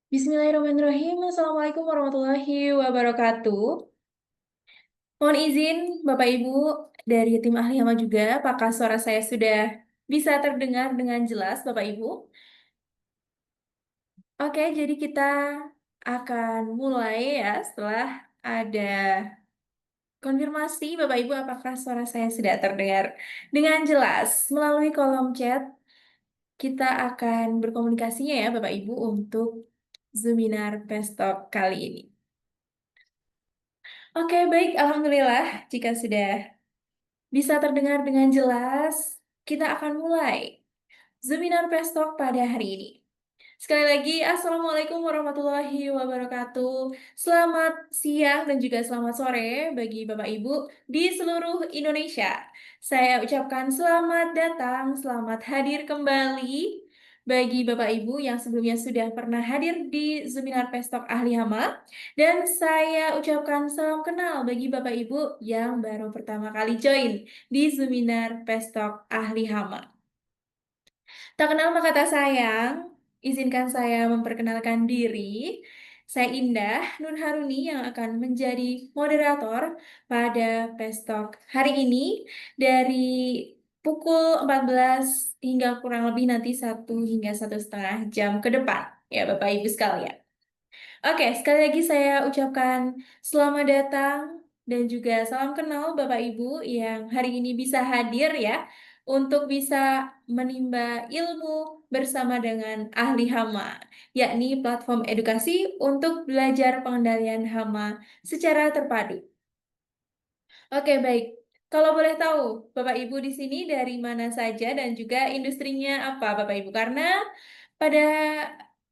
Bismillahirrahmanirrahim. Assalamualaikum warahmatullahi wabarakatuh. Mohon izin, Bapak Ibu dari tim ahli hama juga, apakah suara saya sudah bisa terdengar dengan jelas, Bapak Ibu? Oke, jadi kita akan mulai ya setelah ada konfirmasi, Bapak Ibu, apakah suara saya sudah terdengar dengan jelas. Melalui kolom chat, kita akan berkomunikasinya ya, Bapak Ibu, untuk Zoominar Pestok kali ini. Oke, baik. Alhamdulillah, jika sudah bisa terdengar dengan jelas, kita akan mulai Zoominar Pest Talk pada hari ini. Sekali lagi, Assalamualaikum warahmatullahi wabarakatuh. Selamat siang dan juga selamat sore bagi Bapak Ibu di seluruh Indonesia. Saya ucapkan selamat datang, selamat hadir kembali bagi Bapak Ibu yang sebelumnya sudah pernah hadir di Zoominar Pestok Ahli Hama. Dan saya ucapkan salam kenal bagi Bapak Ibu yang baru pertama kali join di Zoominar Pestok Ahli Hama. Tak kenal maka tak sayang, izinkan saya memperkenalkan diri. Saya Indah Nur Haruni yang akan menjadi moderator pada Pestok hari ini dari pukul 14 hingga kurang lebih nanti 1 hingga 1,5 jam ke depan. Ya Bapak Ibu sekalian. Oke, sekali lagi saya ucapkan selamat datang dan juga salam kenal Bapak Ibu yang hari ini bisa hadir ya untuk bisa menimba ilmu bersama dengan ahli hama, yakni platform edukasi untuk belajar pengendalian hama secara terpadu. Oke, baik. Kalau boleh tahu, Bapak Ibu di sini dari mana saja dan juga industrinya apa, Bapak Ibu? Karena pada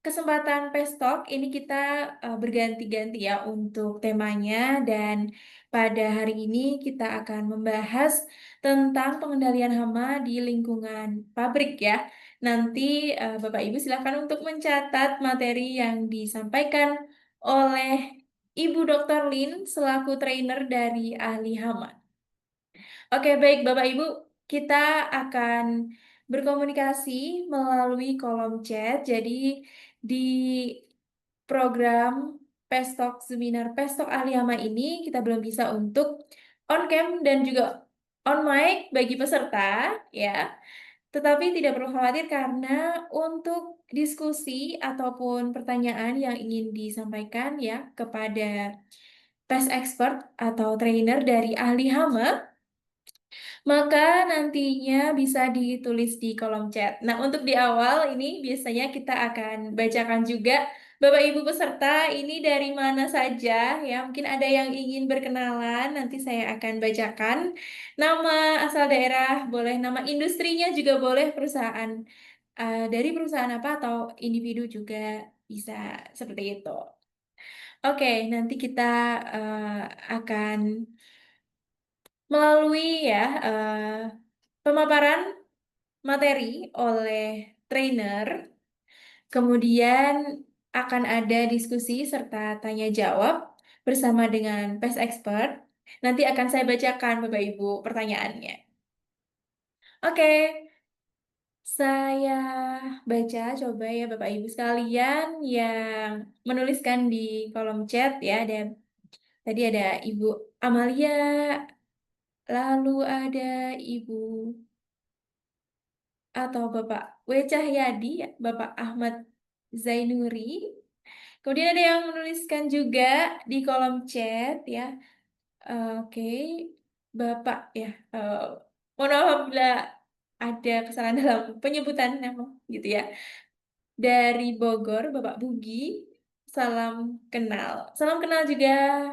kesempatan Pestok ini kita berganti-ganti ya untuk temanya dan pada hari ini kita akan membahas tentang pengendalian hama di lingkungan pabrik ya. Nanti Bapak Ibu silakan untuk mencatat materi yang disampaikan oleh Ibu Dr. Lin selaku trainer dari ahli hama. Oke, baik Bapak Ibu, kita akan berkomunikasi melalui kolom chat. Jadi di program Pestok Seminar Pestok Ahli Hama ini kita belum bisa untuk on cam dan juga on mic bagi peserta ya. Tetapi tidak perlu khawatir karena untuk diskusi ataupun pertanyaan yang ingin disampaikan ya kepada pest expert atau trainer dari ahli hama, maka nantinya bisa ditulis di kolom chat. Nah, untuk di awal ini biasanya kita akan bacakan juga Bapak Ibu peserta ini dari mana saja ya. Mungkin ada yang ingin berkenalan, nanti saya akan bacakan nama asal daerah, boleh nama industrinya juga boleh, perusahaan dari perusahaan apa atau individu juga bisa seperti itu. Oke, nanti kita akan melalui ya pemaparan materi oleh trainer, kemudian akan ada diskusi serta tanya jawab bersama dengan pest expert. Nanti akan saya bacakan Bapak Ibu pertanyaannya. Oke, saya baca coba ya Bapak Ibu sekalian yang menuliskan di kolom chat ya. Tadi ada Ibu Amalia, lalu ada Ibu atau Bapak W. Cahyadi, Bapak Ahmad Zainuri. Kemudian ada yang menuliskan juga di kolom chat ya. Oke, Bapak ya. eh, Mohon maaf apabila ada kesalahan dalam penyebutan nama gitu ya. Dari Bogor, Bapak Bugi. Salam kenal. Salam kenal juga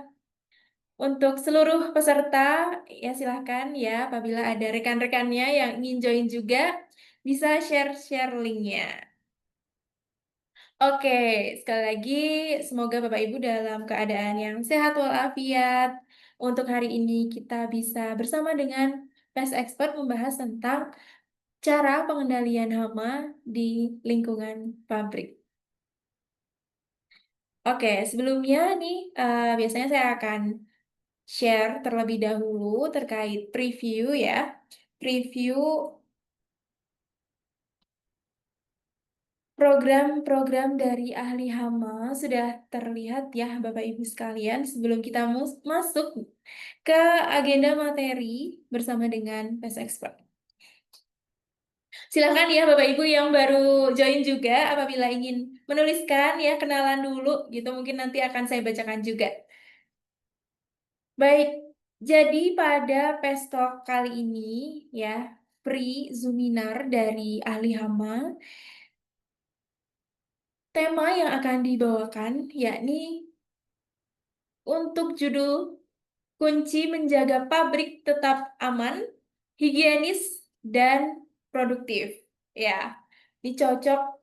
untuk seluruh peserta. Ya silahkan ya apabila ada rekan-rekannya yang ingin join juga bisa share-share linknya. Oke, sekali lagi semoga Bapak Ibu dalam keadaan yang sehat walafiat. Untuk hari ini kita bisa bersama dengan Pest Expert membahas tentang cara pengendalian hama di lingkungan pabrik. Oke, sebelumnya nih biasanya saya akan share terlebih dahulu terkait preview ya. Preview program-program dari ahli hama sudah terlihat ya Bapak Ibu sekalian sebelum kita masuk ke agenda materi bersama dengan PES Expert. Silakan ya Bapak Ibu yang baru join juga apabila ingin menuliskan ya kenalan dulu gitu mungkin nanti akan saya bacakan juga. Baik, jadi pada pestok kali ini ya pre-Zuminar dari ahli hama tema yang akan dibawakan yakni untuk judul kunci menjaga pabrik tetap aman, higienis, dan produktif. Ya, ini cocok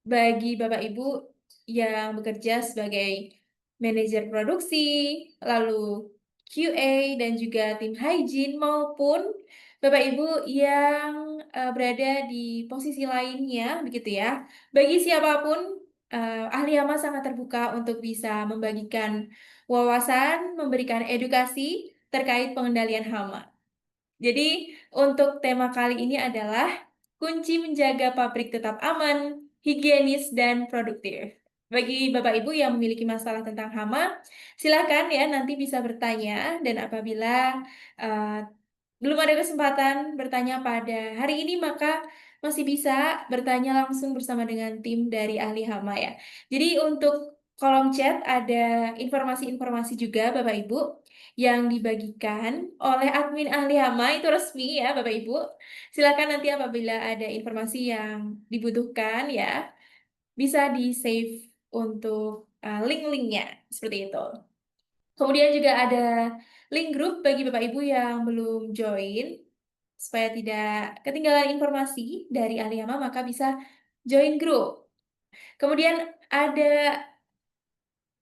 bagi Bapak Ibu yang bekerja sebagai manajer produksi, lalu QA, dan juga tim hygiene, maupun Bapak Ibu yang berada di posisi lainnya, begitu ya. Bagi siapapun, ahli hama sangat terbuka untuk bisa membagikan wawasan, memberikan edukasi terkait pengendalian hama. Jadi, untuk tema kali ini adalah kunci menjaga pabrik tetap aman, higienis, dan produktif. Bagi Bapak Ibu yang memiliki masalah tentang hama, silakan ya nanti bisa bertanya dan apabila uh, belum ada kesempatan bertanya pada hari ini, maka masih bisa bertanya langsung bersama dengan tim dari ahli hama ya. Jadi untuk kolom chat ada informasi-informasi juga Bapak Ibu yang dibagikan oleh admin ahli hama itu resmi ya Bapak Ibu. Silakan nanti apabila ada informasi yang dibutuhkan ya bisa di-save untuk link-linknya seperti itu. Kemudian juga ada link grup bagi Bapak Ibu yang belum join, supaya tidak ketinggalan informasi dari ahli hama, maka bisa join grup. Kemudian ada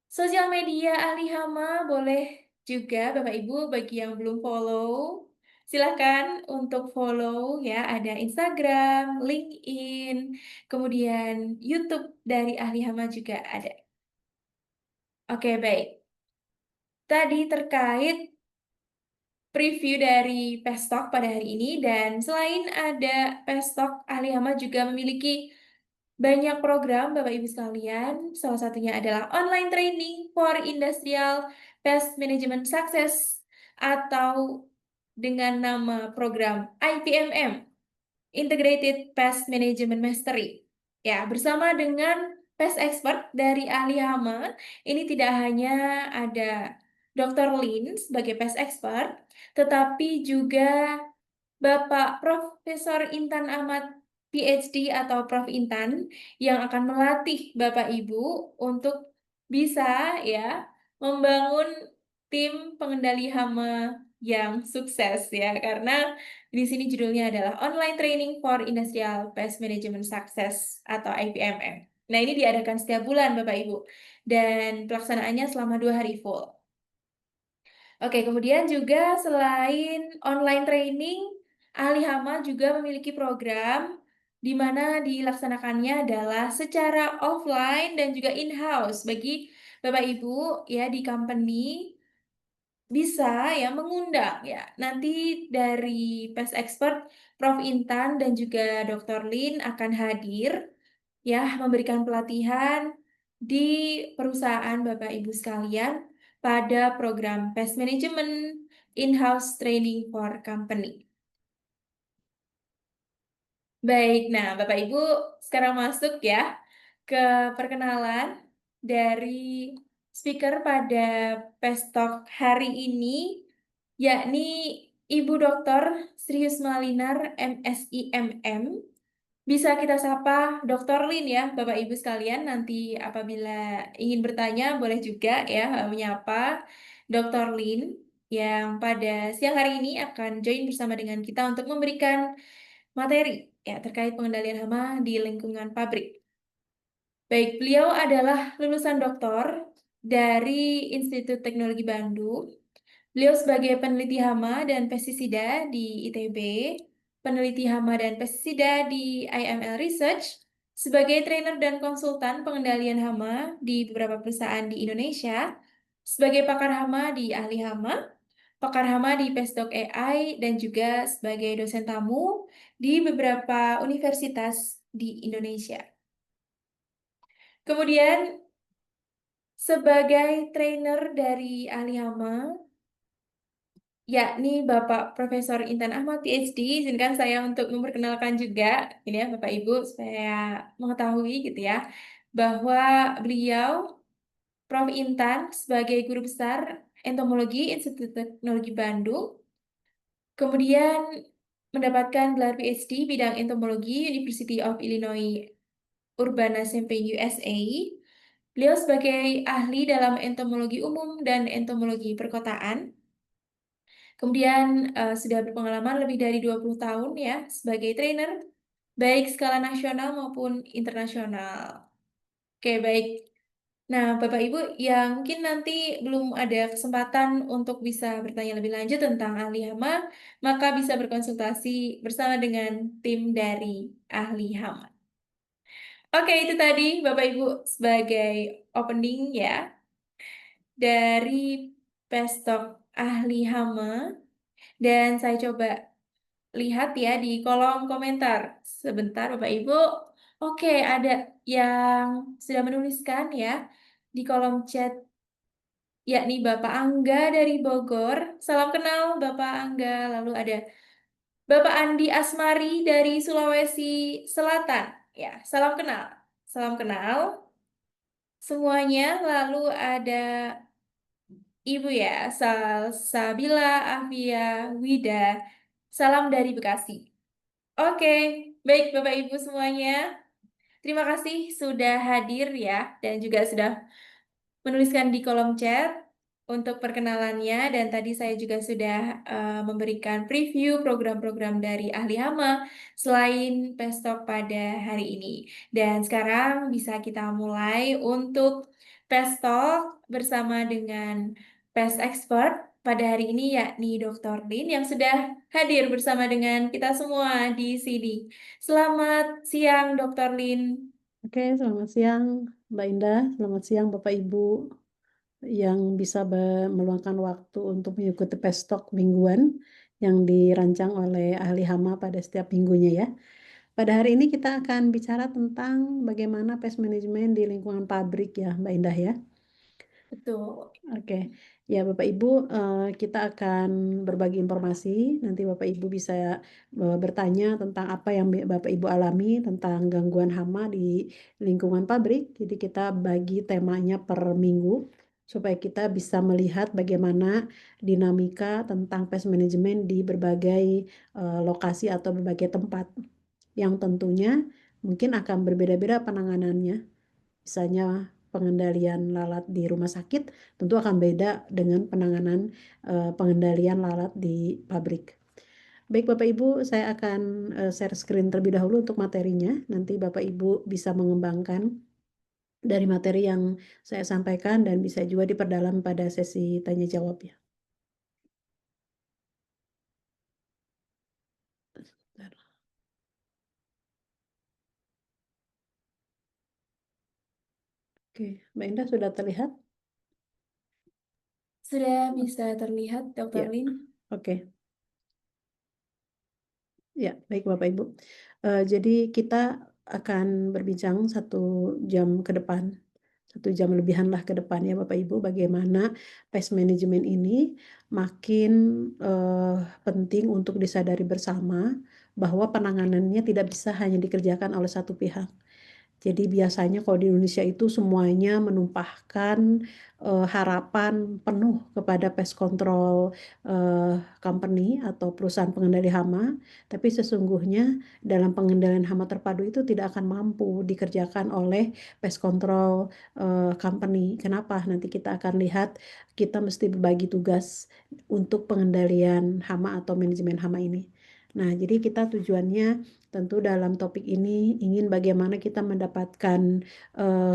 sosial media ahli hama, boleh juga Bapak Ibu bagi yang belum follow, silahkan untuk follow ya, ada Instagram, LinkedIn, kemudian YouTube dari ahli hama juga ada. Oke, baik. Tadi terkait preview dari Pestok pada hari ini dan selain ada Pestok, ahli hama juga memiliki banyak program Bapak Ibu sekalian. Salah satunya adalah online training for industrial pest management success atau dengan nama program IPMM, Integrated Pest Management Mastery. Ya, bersama dengan pest expert dari ahli hama, ini tidak hanya ada Dr. Lin sebagai pest expert, tetapi juga Bapak Profesor Intan Ahmad PhD atau Prof Intan yang akan melatih Bapak Ibu untuk bisa ya membangun tim pengendali hama yang sukses ya karena di sini judulnya adalah Online Training for Industrial Pest Management Success atau IPMM. Nah ini diadakan setiap bulan Bapak Ibu dan pelaksanaannya selama 2 hari full. Oke, kemudian juga selain online training, ahli hama juga memiliki program di mana dilaksanakannya adalah secara offline dan juga in-house bagi Bapak Ibu ya di company bisa ya mengundang ya. Nanti dari Pest Expert Prof Intan dan juga Dr. Lin akan hadir ya memberikan pelatihan di perusahaan Bapak Ibu sekalian pada program Pest Management In-House Training for Company. Baik, nah Bapak Ibu sekarang masuk ya ke perkenalan dari speaker pada Pestok hari ini, yakni Ibu Dr. Sri Yusmalinar MSI MM. Bisa kita sapa Dr. Lin ya, Bapak Ibu sekalian. Nanti apabila ingin bertanya, boleh juga ya menyapa Dr. Lin yang pada siang hari ini akan join bersama dengan kita untuk memberikan materi ya terkait pengendalian hama di lingkungan pabrik. Baik, beliau adalah lulusan doktor dari Institut Teknologi Bandung. Beliau sebagai peneliti hama dan pestisida di ITB, peneliti hama dan pestisida di IML Research, sebagai trainer dan konsultan pengendalian hama di beberapa perusahaan di Indonesia, sebagai pakar hama di ahli hama, pakar hama di Pestdoc AI, dan juga sebagai dosen tamu di beberapa universitas di Indonesia. Kemudian sebagai trainer dari ahli hama, yakni Bapak Profesor Intan Ahmad PhD, izinkan saya untuk memperkenalkan juga, ini ya Bapak Ibu, supaya mengetahui gitu ya, bahwa beliau, Prof. Intan, sebagai Guru Besar Entomologi Institut Teknologi Bandung, kemudian mendapatkan gelar PhD bidang entomologi University of Illinois Urbana-Champaign, USA. Beliau sebagai ahli dalam entomologi umum dan entomologi perkotaan. Kemudian sudah berpengalaman lebih dari 20 tahun ya sebagai trainer, baik skala nasional maupun internasional. Oke, baik. Nah, Bapak Ibu yang mungkin nanti belum ada kesempatan untuk bisa bertanya lebih lanjut tentang ahli hama, maka bisa berkonsultasi bersama dengan tim dari ahli hama. Oke, itu tadi Bapak Ibu sebagai opening ya dari pestok ahli hama, dan saya coba lihat ya di kolom komentar. Sebentar Bapak Ibu. Oke, ada yang sudah menuliskan ya di kolom chat, yakni Bapak Angga dari Bogor. Salam kenal Bapak Angga. Lalu ada Bapak Andi Asmari dari Sulawesi Selatan. Ya, salam kenal. Salam kenal semuanya. Lalu ada Ibu ya, Sabila Afia Wida. Salam dari Bekasi. Oke, baik Bapak Ibu semuanya. Terima kasih sudah hadir ya dan juga sudah menuliskan di kolom chat untuk perkenalannya, dan tadi saya juga sudah memberikan preview program-program dari Ahli Hama selain Pestok pada hari ini. Dan sekarang bisa kita mulai untuk Pestok bersama dengan Pest Expert pada hari ini, yakni Dr. Lin yang sudah hadir bersama dengan kita semua di sini. Selamat siang Dr. Lin. Oke, selamat siang Mbak Indah, selamat siang Bapak Ibu yang bisa meluangkan waktu untuk mengikuti pestok mingguan yang dirancang oleh ahli hama pada setiap minggunya ya. Pada hari ini kita akan bicara tentang bagaimana pest management di lingkungan pabrik ya Mbak Indah ya. Betul. Oke, ya Bapak Ibu, kita akan berbagi informasi. Nanti Bapak Ibu bisa bertanya tentang apa yang Bapak Ibu alami tentang gangguan hama di lingkungan pabrik. Jadi kita bagi temanya per minggu supaya kita bisa melihat bagaimana dinamika tentang pest management di berbagai lokasi atau berbagai tempat yang tentunya mungkin akan berbeda-beda penanganannya. Misalnya pengendalian lalat di rumah sakit tentu akan beda dengan penanganan pengendalian lalat di pabrik. Baik Bapak Ibu, saya akan share screen terlebih dahulu untuk materinya. Nanti Bapak Ibu bisa mengembangkan dari materi yang saya sampaikan dan bisa juga diperdalam pada sesi tanya jawab ya. Oke, Mbak Indah sudah terlihat? Sudah bisa terlihat, Dr. Ya, Lin? oke. Ya, baik Bapak Ibu. Jadi kita akan berbincang 1 jam ke depan, 1 jam lebihan lah ke depan ya Bapak Ibu, bagaimana pest management ini makin penting untuk disadari bersama bahwa penanganannya tidak bisa hanya dikerjakan oleh satu pihak. Jadi biasanya kalau di Indonesia itu semuanya menumpahkan harapan penuh kepada pest control company atau perusahaan pengendali hama, tapi sesungguhnya dalam pengendalian hama terpadu itu tidak akan mampu dikerjakan oleh pest control company. Kenapa? Nanti kita akan lihat kita mesti berbagi tugas untuk pengendalian hama atau manajemen hama ini. Nah, jadi kita tujuannya tentu dalam topik ini ingin bagaimana kita mendapatkan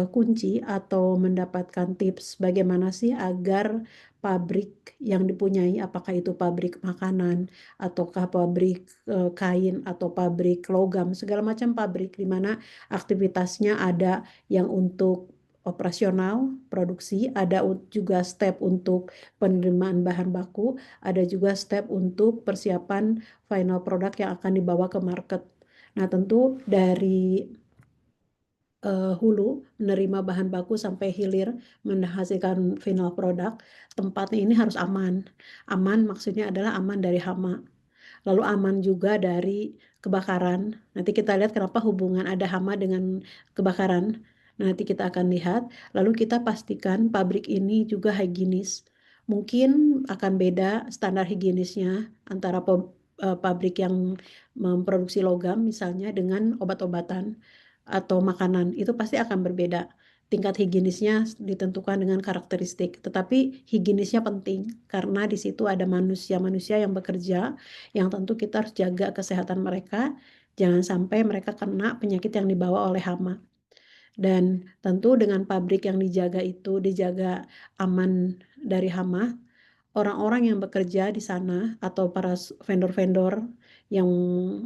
kunci atau mendapatkan tips bagaimana sih agar pabrik yang dipunyai, apakah itu pabrik makanan ataukah pabrik kain atau pabrik logam, segala macam pabrik di mana aktivitasnya ada yang untuk operasional produksi, ada juga step untuk penerimaan bahan baku, ada juga step untuk persiapan final product yang akan dibawa ke market. Nah, tentu dari hulu menerima bahan baku sampai hilir menghasilkan final product, tempatnya ini harus aman. Aman maksudnya adalah aman dari hama. Lalu aman juga dari kebakaran. Nanti kita lihat kenapa hubungan ada hama dengan kebakaran. Nanti kita akan lihat. Lalu kita pastikan pabrik ini juga higienis. Mungkin akan beda standar higienisnya antara pabrik yang memproduksi logam misalnya dengan obat-obatan atau makanan. Itu pasti akan berbeda. Tingkat higienisnya ditentukan dengan karakteristik, tetapi higienisnya penting karena di situ ada manusia-manusia yang bekerja yang tentu kita harus jaga kesehatan mereka, jangan sampai mereka kena penyakit yang dibawa oleh hama. Dan tentu dengan pabrik yang dijaga itu dijaga aman dari hama, orang-orang yang bekerja di sana atau para vendor-vendor yang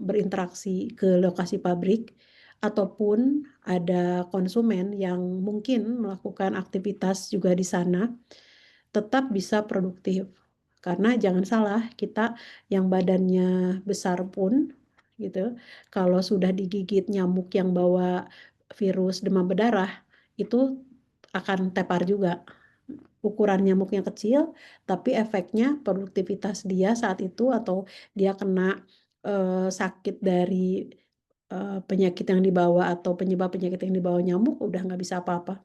berinteraksi ke lokasi pabrik ataupun ada konsumen yang mungkin melakukan aktivitas juga di sana tetap bisa produktif. Karena jangan salah, kita yang badannya besar pun gitu, kalau sudah digigit nyamuk yang bawa virus demam berdarah, itu akan tepar juga. Ukuran nyamuknya kecil, tapi efeknya produktivitas dia saat itu atau dia kena sakit dari penyakit yang dibawa atau penyebab penyakit yang dibawa nyamuk udah nggak bisa apa-apa.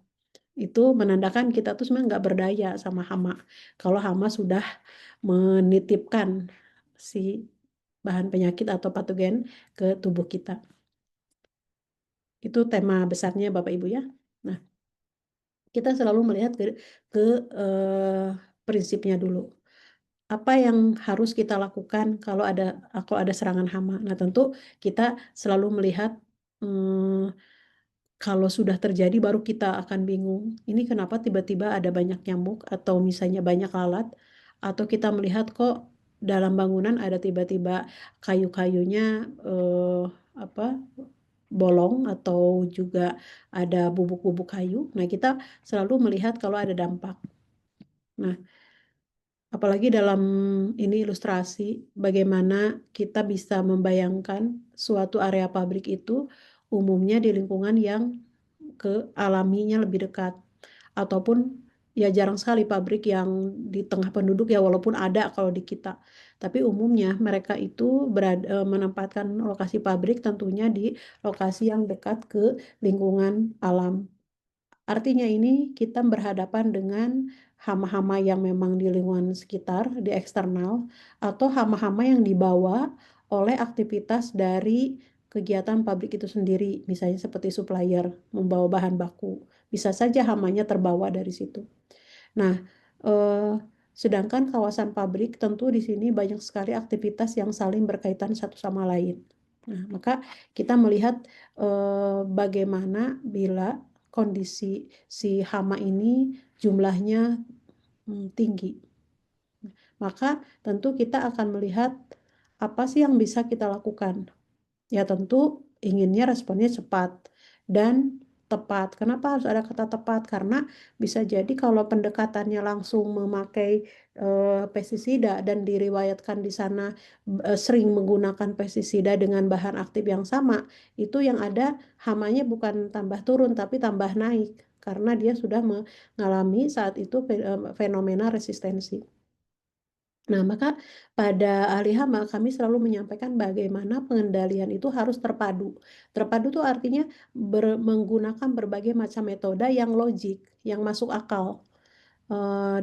Itu menandakan kita tuh sebenarnya nggak berdaya sama hama. Kalau hama sudah menitipkan si bahan penyakit atau patogen ke tubuh kita. Itu tema besarnya Bapak Ibu ya. Nah, kita selalu melihat ke prinsipnya dulu. Apa yang harus kita lakukan kalau ada serangan hama? Nah, tentu kita selalu melihat hmm, kalau sudah terjadi baru kita akan bingung. Ini kenapa tiba-tiba ada banyak nyamuk atau misalnya banyak lalat atau kita melihat kok dalam bangunan ada tiba-tiba kayu-kayunya apa bolong atau juga ada bubuk-bubuk kayu. Nah, kita selalu melihat kalau ada dampak. Nah, apalagi dalam ini ilustrasi bagaimana kita bisa membayangkan suatu area pabrik itu umumnya di lingkungan yang ke alaminya lebih dekat ataupun ya jarang sekali pabrik yang di tengah penduduk ya walaupun ada kalau di kita. Tapi umumnya mereka itu menempatkan lokasi pabrik tentunya di lokasi yang dekat ke lingkungan alam. Artinya ini kita berhadapan dengan hama-hama yang memang di lingkungan sekitar, di eksternal, atau hama-hama yang dibawa oleh aktivitas dari kegiatan pabrik itu sendiri, misalnya seperti supplier membawa bahan baku. Bisa saja hamanya terbawa dari situ. Nah, eh, sedangkan kawasan pabrik tentu di sini banyak sekali aktivitas yang saling berkaitan satu sama lain. Nah, maka kita melihat bagaimana bila kondisi si hama ini jumlahnya tinggi. Maka tentu kita akan melihat apa sih yang bisa kita lakukan. Ya tentu inginnya responnya cepat dan tepat. Kenapa harus ada kata tepat? Karena bisa jadi kalau pendekatannya langsung memakai pestisida dan diriwayatkan di sana sering menggunakan pestisida dengan bahan aktif yang sama, itu yang ada hamanya bukan tambah turun tapi tambah naik karena dia sudah mengalami saat itu fenomena resistensi. Nah, maka pada ahli hama kami selalu menyampaikan bagaimana pengendalian itu harus terpadu. Terpadu itu artinya menggunakan berbagai macam metode yang logik, yang masuk akal.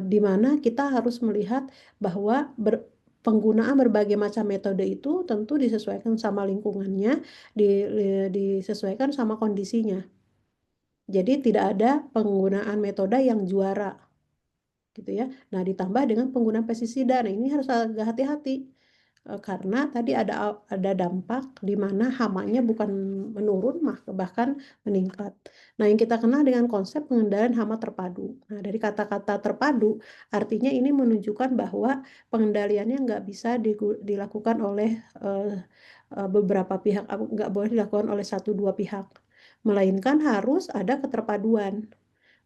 Di mana kita harus melihat bahwa penggunaan berbagai macam metode itu tentu disesuaikan sama lingkungannya, disesuaikan sama kondisinya. Jadi tidak ada penggunaan metode yang juara gitu ya. Nah, ditambah dengan penggunaan pestisida. Nah, ini harus agak hati-hati karena tadi ada dampak di mana hamanya bukan menurun, bahkan meningkat. Nah, yang kita kenal dengan konsep pengendalian hama terpadu. Nah, dari kata-kata terpadu, artinya ini menunjukkan bahwa pengendaliannya nggak bisa dilakukan oleh beberapa pihak, nggak boleh dilakukan oleh satu dua pihak, melainkan harus ada keterpaduan.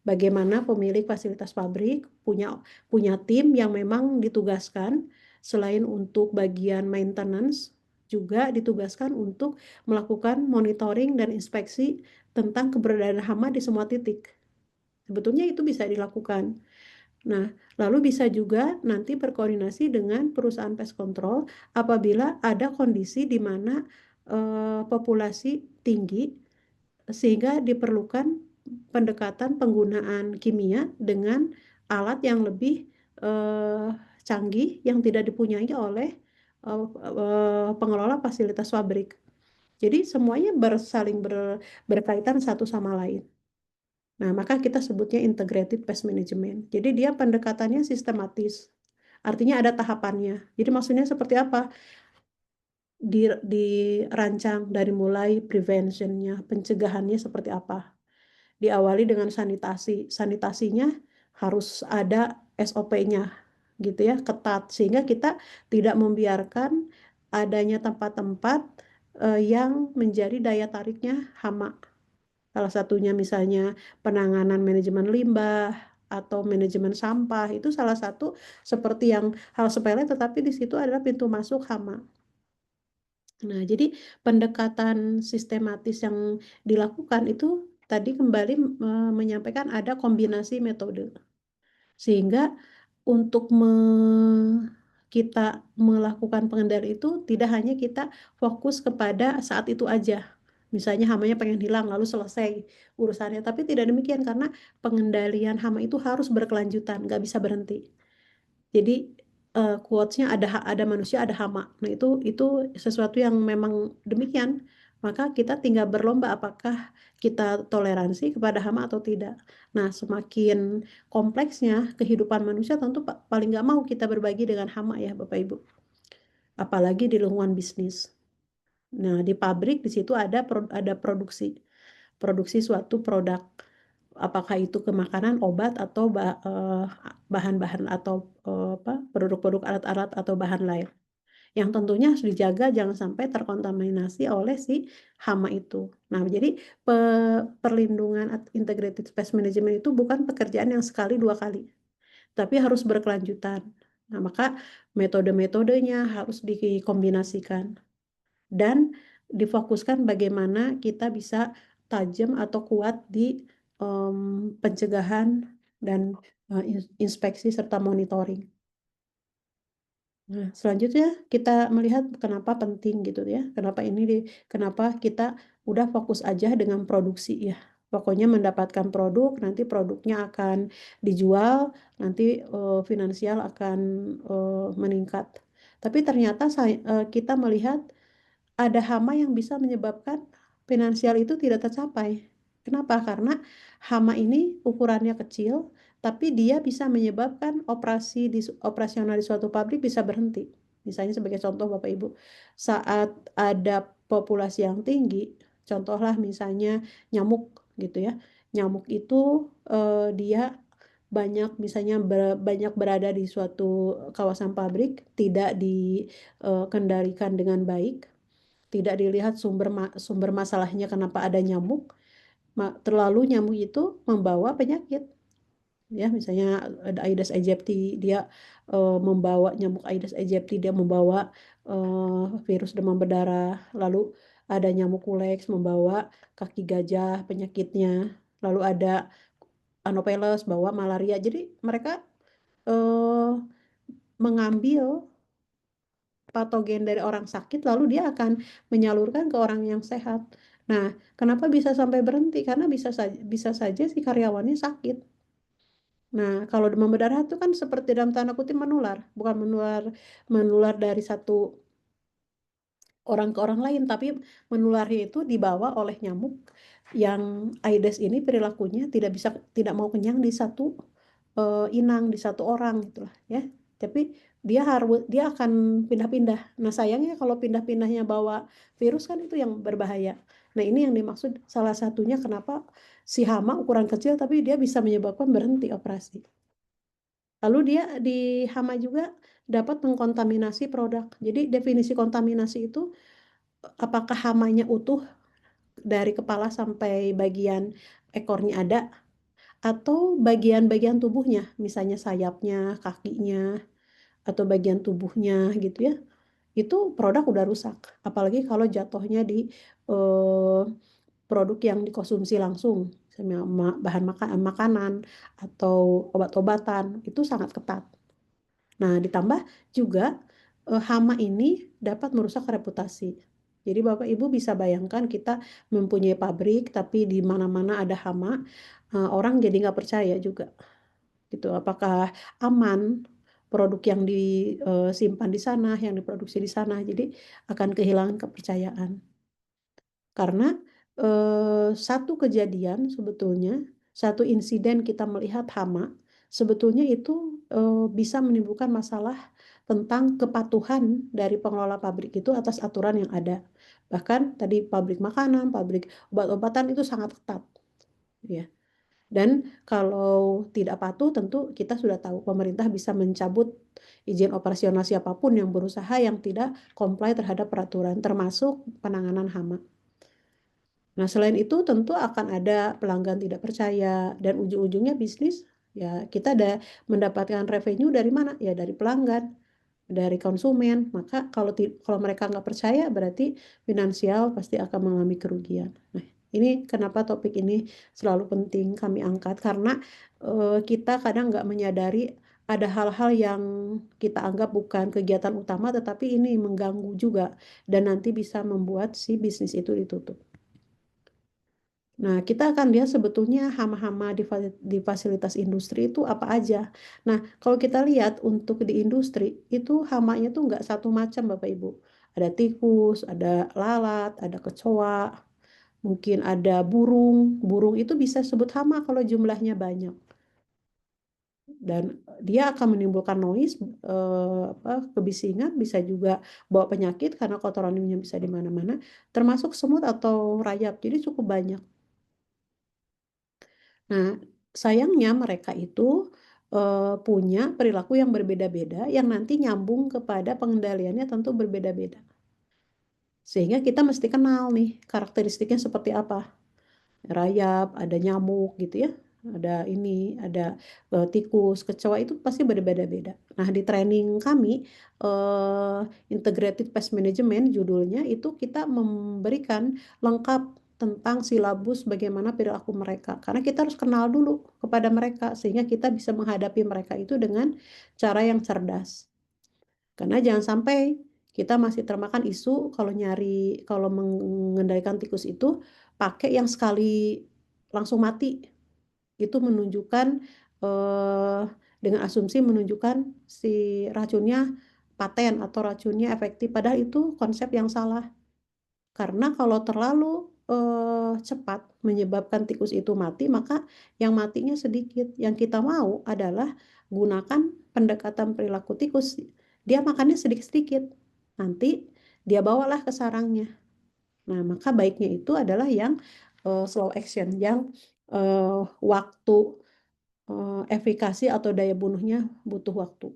Bagaimana pemilik fasilitas pabrik punya punya tim yang memang ditugaskan selain untuk bagian maintenance juga ditugaskan untuk melakukan monitoring dan inspeksi tentang keberadaan hama di semua titik. Sebetulnya itu bisa dilakukan. Nah, lalu bisa juga nanti berkoordinasi dengan perusahaan pest control apabila ada kondisi di mana populasi tinggi sehingga diperlukan pendekatan penggunaan kimia dengan alat yang lebih eh, canggih yang tidak dipunyai oleh pengelola fasilitas pabrik. Jadi semuanya berkaitan satu sama lain. Nah, maka kita sebutnya integrated pest management. Jadi dia pendekatannya sistematis. Artinya ada tahapannya. Jadi maksudnya seperti apa? Dirancang dari mulai preventionnya, pencegahannya seperti apa. Diawali dengan sanitasi. Sanitasinya harus ada SOP-nya gitu ya, ketat. Sehingga kita tidak membiarkan adanya tempat-tempat yang menjadi daya tariknya hama. Salah satunya misalnya penanganan manajemen limbah atau manajemen sampah itu salah satu seperti yang hal sepele tetapi di situ adalah pintu masuk hama. Nah, jadi pendekatan sistematis yang dilakukan itu tadi kembali menyampaikan ada kombinasi metode. Sehingga untuk kita melakukan pengendalian itu tidak hanya kita fokus kepada saat itu aja. Misalnya hamanya pengen hilang lalu selesai urusannya. Tapi tidak demikian karena pengendalian hama itu harus berkelanjutan, nggak bisa berhenti. Jadi quotes-nya ada manusia ada hama. Nah, itu sesuatu yang memang demikian. Maka kita tinggal berlomba apakah kita toleransi kepada hama atau tidak. Nah, semakin kompleksnya kehidupan manusia tentu paling nggak mau kita berbagi dengan hama ya Bapak Ibu. Apalagi di lingkungan bisnis. Nah, di pabrik di situ ada produksi suatu produk. Apakah itu ke makanan, obat atau bahan-bahan atau produk-produk alat-alat atau bahan lain. Yang tentunya harus dijaga jangan sampai terkontaminasi oleh si hama itu. Nah, jadi perlindungan integrated pest management itu bukan pekerjaan yang sekali dua kali, tapi harus berkelanjutan. Nah, maka metode-metodenya harus dikombinasikan dan difokuskan bagaimana kita bisa tajam atau kuat di pencegahan dan inspeksi serta monitoring. Nah, selanjutnya kita melihat kenapa penting gitu ya. Kenapa kita udah fokus aja dengan produksi ya. Pokoknya mendapatkan produk, nanti produknya akan dijual, nanti finansial akan meningkat. Tapi ternyata kita melihat ada hama yang bisa menyebabkan finansial itu tidak tercapai. Kenapa? Karena hama ini ukurannya kecil, tapi dia bisa menyebabkan operasional di suatu pabrik bisa berhenti. Misalnya sebagai contoh Bapak Ibu, saat ada populasi yang tinggi, contohlah misalnya nyamuk gitu ya. Nyamuk itu dia misalnya banyak berada di suatu kawasan pabrik, tidak dikendalikan dengan baik, tidak dilihat sumber masalahnya kenapa ada nyamuk. Terlalu nyamuk itu membawa penyakit ya, misalnya ada Aedes aegypti, dia membawa nyamuk Aedes aegypti, dia membawa virus demam berdarah. Lalu ada nyamuk Culex membawa kaki gajah penyakitnya, lalu ada Anopheles bawa malaria. Jadi mereka eh, mengambil patogen dari orang sakit lalu dia akan menyalurkan ke orang yang sehat. Nah, kenapa bisa sampai berhenti? Karena bisa saja si karyawannya sakit. Nah, kalau demam berdarah itu kan seperti dalam tanda kutip menular, bukan menular menular dari satu orang ke orang lain, tapi menularnya itu dibawa oleh nyamuk yang Aedes ini perilakunya tidak mau kenyang di satu inang di satu orang gitulah ya. Tapi dia akan pindah-pindah. Nah, sayangnya kalau pindah-pindahnya bawa virus kan itu yang berbahaya. Nah, ini yang dimaksud salah satunya kenapa si hama ukuran kecil tapi dia bisa menyebabkan berhenti operasi. Lalu dia di hama juga dapat mengkontaminasi produk. Jadi definisi kontaminasi itu apakah hamanya utuh dari kepala sampai bagian ekornya ada atau bagian-bagian tubuhnya, misalnya sayapnya, kakinya, atau bagian tubuhnya gitu ya, itu produk udah rusak. Apalagi kalau jatuhnya di eh, produk yang dikonsumsi langsung, misalnya bahan makanan atau obat-obatan, itu sangat ketat. Nah, ditambah juga hama ini dapat merusak reputasi. Jadi Bapak Ibu bisa bayangkan kita mempunyai pabrik tapi di mana-mana ada hama, orang jadi nggak percaya juga gitu. Apakah aman produk yang disimpan di sana, yang diproduksi di sana, jadi akan kehilangan kepercayaan. Karena satu kejadian sebetulnya, satu insiden kita melihat hama, sebetulnya itu bisa menimbulkan masalah tentang kepatuhan dari pengelola pabrik itu atas aturan yang ada. Bahkan tadi pabrik makanan, pabrik obat-obatan itu sangat ketat, ya. Dan kalau tidak patuh, tentu kita sudah tahu pemerintah bisa mencabut izin operasional siapapun yang berusaha yang tidak comply terhadap peraturan, termasuk penanganan hama. Nah, selain itu tentu akan ada pelanggan tidak percaya dan ujung-ujungnya bisnis, ya kita ada mendapatkan revenue dari mana? Ya dari pelanggan, dari konsumen. Maka kalau mereka nggak percaya berarti finansial pasti akan mengalami kerugian. Nah, ini kenapa topik ini selalu penting kami angkat karena kita kadang nggak menyadari ada hal-hal yang kita anggap bukan kegiatan utama tetapi ini mengganggu juga dan nanti bisa membuat si bisnis itu ditutup. Nah, kita akan lihat sebetulnya hama-hama di fasilitas industri itu apa aja. Nah, kalau kita lihat untuk di industri, itu hamanya tuh nggak satu macam Bapak Ibu. Ada tikus, ada lalat, ada kecoa, mungkin ada burung. Burung itu bisa sebut hama kalau jumlahnya banyak. Dan dia akan menimbulkan noise, kebisingan, bisa juga bawa penyakit karena kotorannya bisa di mana-mana, termasuk semut atau rayap. Jadi cukup banyak. Nah, sayangnya mereka itu punya perilaku yang berbeda-beda yang nanti nyambung kepada pengendaliannya tentu berbeda-beda. Sehingga kita mesti kenal nih karakteristiknya seperti apa. Rayap, ada nyamuk gitu ya. Ada tikus, kecoa itu pasti berbeda-beda. Nah, di training kami eh, Integrated Pest Management judulnya itu kita memberikan lengkap tentang silabus bagaimana perilaku mereka. Karena kita harus kenal dulu kepada mereka sehingga kita bisa menghadapi mereka itu dengan cara yang cerdas. Karena jangan sampai kita masih termakan isu kalau mengendalikan tikus itu pakai yang sekali langsung mati. Itu menunjukkan eh, dengan asumsi menunjukkan si racunnya paten atau racunnya efektif. Padahal itu konsep yang salah. Karena kalau terlalu cepat menyebabkan tikus itu mati, maka yang matinya sedikit. Yang kita mau adalah gunakan pendekatan perilaku tikus. Dia makannya sedikit-sedikit. Nanti dia bawalah ke sarangnya. Nah, maka baiknya itu adalah yang slow action, yang waktu efikasi atau daya bunuhnya butuh waktu.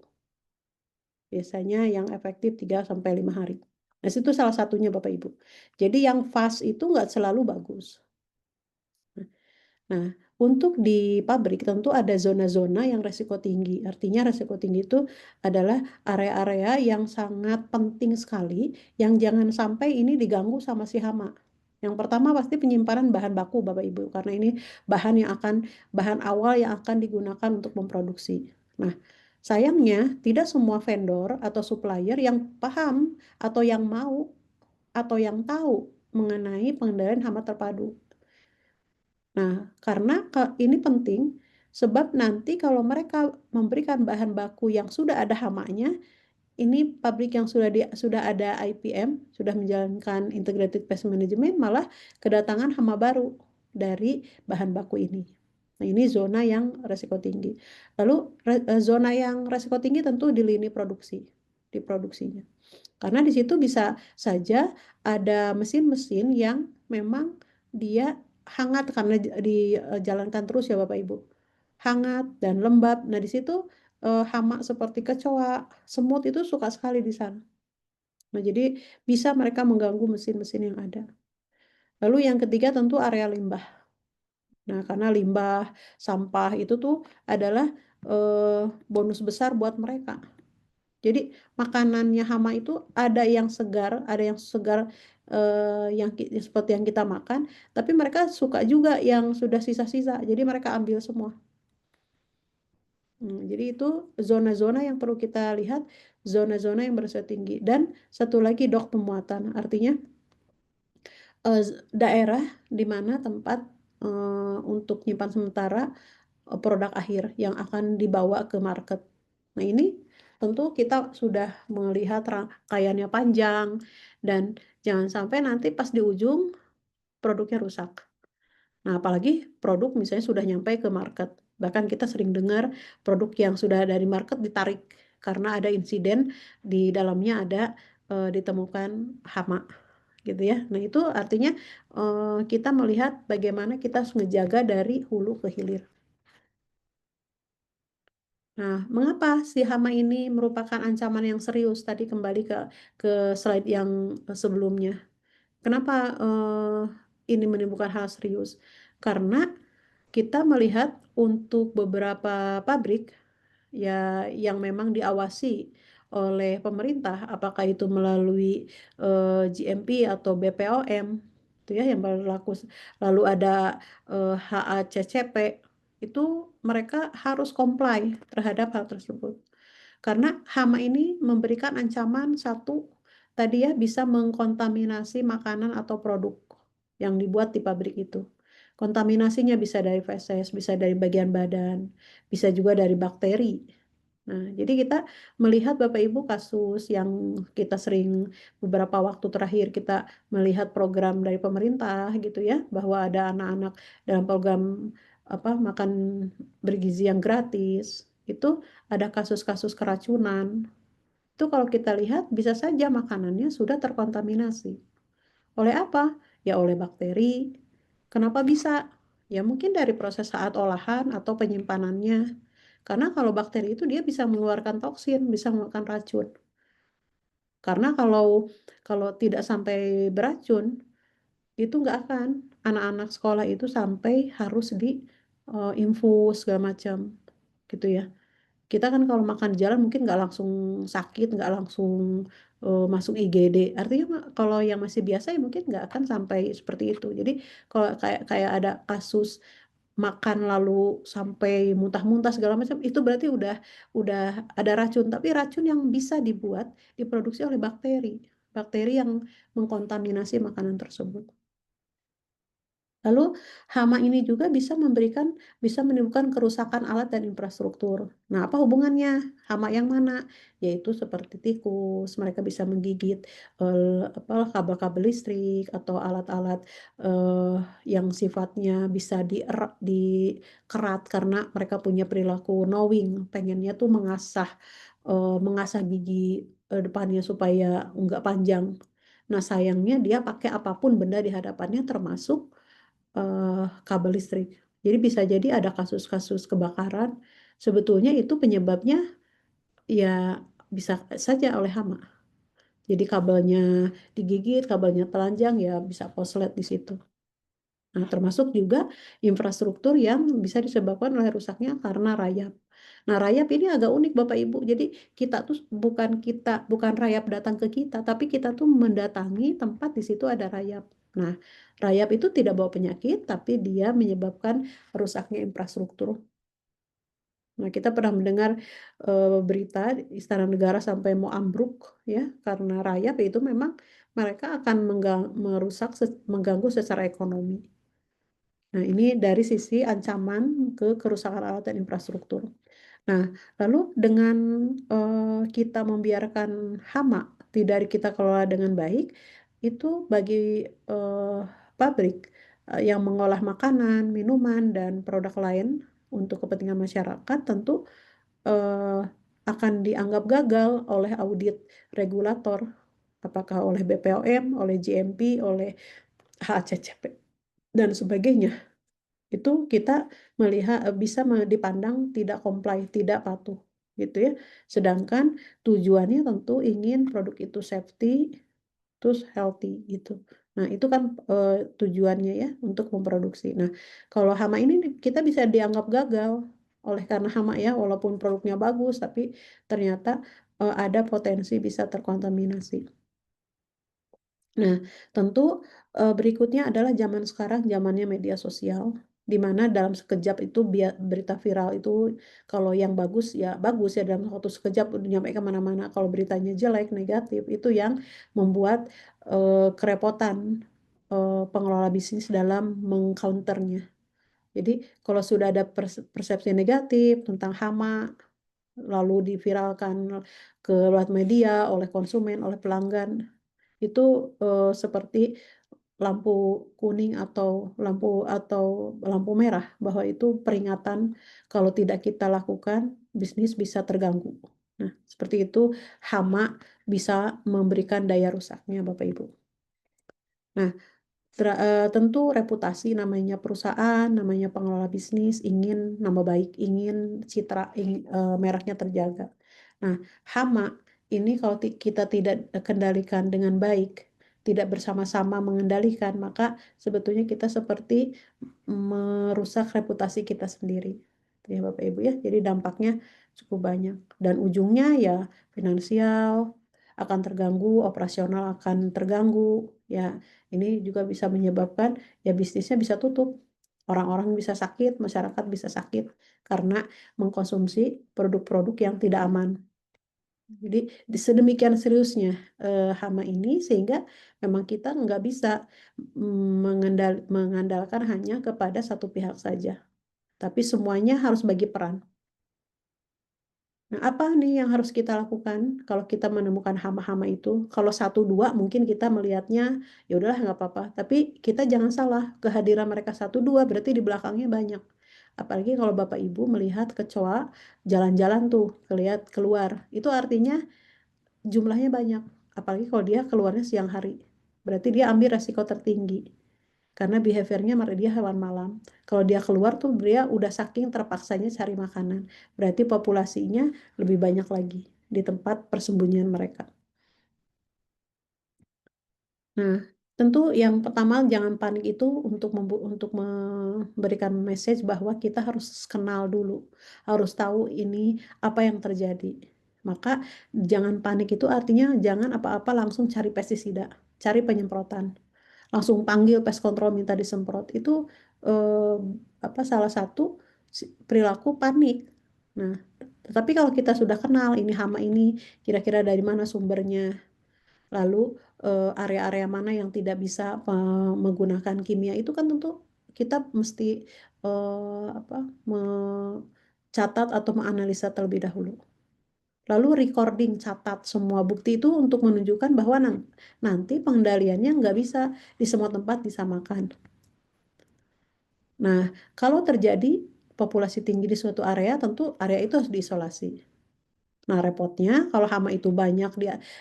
Biasanya yang efektif 3 sampai 5 hari. Nah, itu salah satunya Bapak Ibu. Jadi yang fast itu nggak selalu bagus. Nah, untuk di pabrik tentu ada zona-zona yang resiko tinggi. Artinya resiko tinggi itu adalah area-area yang sangat penting sekali, yang jangan sampai ini diganggu sama si hama. Yang pertama pasti penyimpanan bahan baku Bapak Ibu, karena ini bahan awal yang akan digunakan untuk memproduksi. Nah, sayangnya tidak semua vendor atau supplier yang paham atau yang mau atau yang tahu mengenai pengendalian hama terpadu. Nah, karena ini penting, sebab nanti kalau mereka memberikan bahan baku yang sudah ada hamanya, ini pabrik yang sudah ada IPM, sudah menjalankan Integrated Pest Management, malah kedatangan hama baru dari bahan baku ini. Nah, ini zona yang resiko tinggi. Lalu zona yang resiko tinggi tentu di lini produksi, di produksinya. Karena di situ bisa saja ada mesin-mesin yang memang dia hangat karena dijalankan terus ya Bapak Ibu. Hangat dan lembab. Nah, di situ hama seperti kecoa, semut itu suka sekali di sana. Nah, jadi bisa mereka mengganggu mesin-mesin yang ada. Lalu yang ketiga tentu area limbah. Nah, karena limbah, sampah itu tuh adalah bonus besar buat mereka. Jadi makanannya hama itu ada yang segar seperti yang kita makan, tapi mereka suka juga yang sudah sisa-sisa, jadi mereka ambil semua. Jadi itu zona-zona yang perlu kita lihat, zona-zona yang beresiko tinggi. Dan satu lagi dok pemuatan, artinya daerah di mana tempat untuk nyimpan sementara produk akhir yang akan dibawa ke market. Nah ini tentu kita sudah melihat rangkaiannya panjang dan jangan sampai nanti pas di ujung produknya rusak. Nah, apalagi produk misalnya sudah nyampe ke market. Bahkan kita sering dengar produk yang sudah dari market ditarik karena ada insiden di dalamnya ada ditemukan hama gitu ya. Nah, itu artinya kita melihat bagaimana kita harus menjaga dari hulu ke hilir. Nah, mengapa si hama ini merupakan ancaman yang serius? Tadi kembali ke slide yang sebelumnya. Kenapa ini menimbulkan hal serius? Karena kita melihat untuk beberapa pabrik ya yang memang diawasi oleh pemerintah, apakah itu melalui GMP atau BPOM, itu ya yang berlaku. Lalu ada HACCP, itu mereka harus comply terhadap hal tersebut. Karena hama ini memberikan ancaman satu, tadi ya bisa mengkontaminasi makanan atau produk yang dibuat di pabrik itu. Kontaminasinya bisa dari feses, bisa dari bagian badan, bisa juga dari bakteri. Nah, jadi kita melihat Bapak Ibu kasus yang kita sering beberapa waktu terakhir kita melihat program dari pemerintah gitu ya, bahwa ada anak-anak dalam program apa makan bergizi yang gratis. Itu ada kasus-kasus keracunan. Itu kalau kita lihat bisa saja makanannya sudah terkontaminasi. Oleh apa? Ya oleh bakteri. Kenapa bisa? Ya mungkin dari proses saat olahan atau penyimpanannya. Karena kalau bakteri itu dia bisa mengeluarkan toksin, bisa mengeluarkan racun. Karena kalau kalau tidak sampai beracun, itu nggak akan anak-anak sekolah itu sampai harus di infus segala macam gitu ya. Kita kan kalau makan di jalan mungkin nggak langsung sakit, nggak langsung masuk IGD. Artinya kalau yang masih biasa ya mungkin nggak akan sampai seperti itu. Jadi kalau kayak kayak ada kasus makan lalu sampai muntah-muntah segala macam, itu berarti udah ada racun. Tapi racun yang bisa diproduksi oleh bakteri, bakteri yang mengkontaminasi makanan tersebut. Lalu hama ini juga bisa menimbulkan kerusakan alat dan infrastruktur. Nah, apa hubungannya? Hama yang mana? Yaitu seperti tikus, mereka bisa menggigit kabel-kabel listrik atau alat-alat eh, yang sifatnya bisa dikerat karena mereka punya perilaku knowing, pengennya tuh mengasah gigi depannya supaya nggak panjang. Nah, sayangnya dia pakai apapun benda di hadapannya termasuk kabel listrik. Jadi bisa jadi ada kasus-kasus kebakaran, sebetulnya itu penyebabnya ya bisa saja oleh hama. Jadi kabelnya digigit, kabelnya telanjang ya bisa korslet di situ. Nah, termasuk juga infrastruktur yang bisa disebabkan oleh rusaknya karena rayap. Nah, rayap ini agak unik Bapak Ibu. Jadi bukan rayap datang ke kita, tapi kita tuh mendatangi tempat di situ ada rayap. Nah, rayap itu tidak bawa penyakit, tapi dia menyebabkan rusaknya infrastruktur. Nah, kita pernah mendengar berita Istana Negara sampai mau ambruk ya karena rayap itu memang mereka akan mengganggu secara ekonomi. Nah, ini dari sisi ancaman kerusakan alat dan infrastruktur. Nah, lalu dengan kita membiarkan hama tidak kita kelola dengan baik, itu bagi eh, pabrik yang mengolah makanan, minuman, dan produk lain untuk kepentingan masyarakat tentu eh, akan dianggap gagal oleh audit regulator, apakah oleh BPOM, oleh GMP, oleh HACCP, dan sebagainya. Itu kita melihat dipandang tidak comply, tidak patuh gitu ya. Sedangkan tujuannya tentu ingin produk itu safety terus healthy gitu. Nah, itu kan tujuannya ya untuk memproduksi. Nah, kalau hama ini kita bisa dianggap gagal oleh karena hama ya walaupun produknya bagus tapi ternyata ada potensi bisa terkontaminasi. Nah, tentu berikutnya adalah zaman sekarang, zamannya media sosial, di mana dalam sekejap itu berita viral itu kalau yang bagus ya dalam waktu sekejap udah nyampe kemana-mana. Kalau beritanya jelek, negatif, itu yang membuat kerepotan pengelola bisnis dalam mengcounternya. Jadi kalau sudah ada persepsi negatif tentang hama, lalu diviralkan ke lewat media oleh konsumen, oleh pelanggan, itu seperti lampu kuning atau lampu merah bahwa itu peringatan kalau tidak kita lakukan bisnis bisa terganggu. Nah, seperti itu hama bisa memberikan daya rusaknya Bapak Ibu. Nah, tentu reputasi namanya perusahaan, namanya pengelola bisnis ingin nama baik, ingin citra, mereknya terjaga. Nah, hama ini kalau kita tidak kendalikan dengan baik, tidak bersama-sama mengendalikan, maka sebetulnya kita seperti merusak reputasi kita sendiri. Ya Bapak Ibu ya, jadi dampaknya cukup banyak. Dan ujungnya ya finansial akan terganggu, operasional akan terganggu, ya ini juga bisa menyebabkan ya bisnisnya bisa tutup. Orang-orang bisa sakit, masyarakat bisa sakit karena mengkonsumsi produk-produk yang tidak aman. Jadi sedemikian seriusnya hama ini sehingga memang kita nggak bisa mengandalkan hanya kepada satu pihak saja, tapi semuanya harus bagi peran. Nah, apa nih yang harus kita lakukan kalau kita menemukan hama-hama itu? Kalau satu dua mungkin kita melihatnya ya udahlah nggak apa-apa. Tapi kita jangan salah, kehadiran mereka satu dua berarti di belakangnya banyak. Apalagi kalau Bapak Ibu melihat kecoa jalan-jalan tuh, lihat keluar, itu artinya jumlahnya banyak. Apalagi kalau dia keluarnya siang hari, berarti dia ambil resiko tertinggi. Karena behaviornya dia hewan malam. Kalau dia keluar tuh dia udah saking terpaksanya cari makanan. Berarti populasinya lebih banyak lagi di tempat persembunyian mereka. Nah, tentu yang pertama jangan panik itu untuk memberikan message bahwa kita harus kenal dulu, harus tahu ini apa yang terjadi. Maka jangan panik itu artinya jangan apa-apa langsung cari pestisida, cari penyemprotan. Langsung panggil pest control minta disemprot itu eh, salah satu perilaku panik. Nah, tetapi kalau kita sudah kenal ini hama ini kira-kira dari mana sumbernya, lalu area-area mana yang tidak bisa menggunakan kimia itu kan tentu kita mesti mencatat atau menganalisa terlebih dahulu. Lalu recording, catat semua bukti itu untuk menunjukkan bahwa nanti pengendaliannya nggak bisa di semua tempat disamakan. Nah, kalau terjadi populasi tinggi di suatu area, tentu area itu harus diisolasi. Nah, repotnya kalau hama itu banyak